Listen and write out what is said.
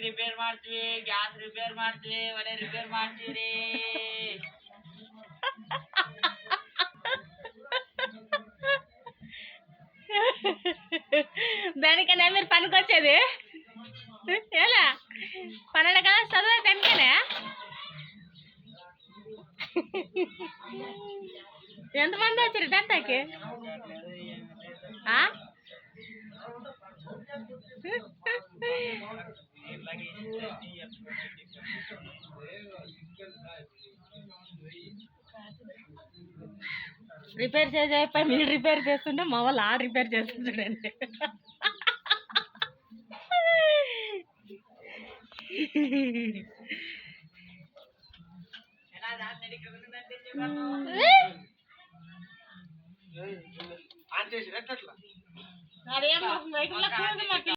Repair ಮಾಡ್ತೀವಿ, gas repair ಮಾಡ್ತೀವಿ, ಒಲೆ ರಿಪೇರ್ ಮಾಡ್ತೀವಿ. దానికన్నా మీరు పనికొచ్చేది ఎలా 12 క్లాస్ చదివే దానికనే ఎంతమంది వచ్చారు 10కి? రిపేర్ చేసే మీరు రిపేర్ చేస్తుంటే మా వాళ్ళు ఆ రిపేర్ చేస్తుంటాడండి. అదేం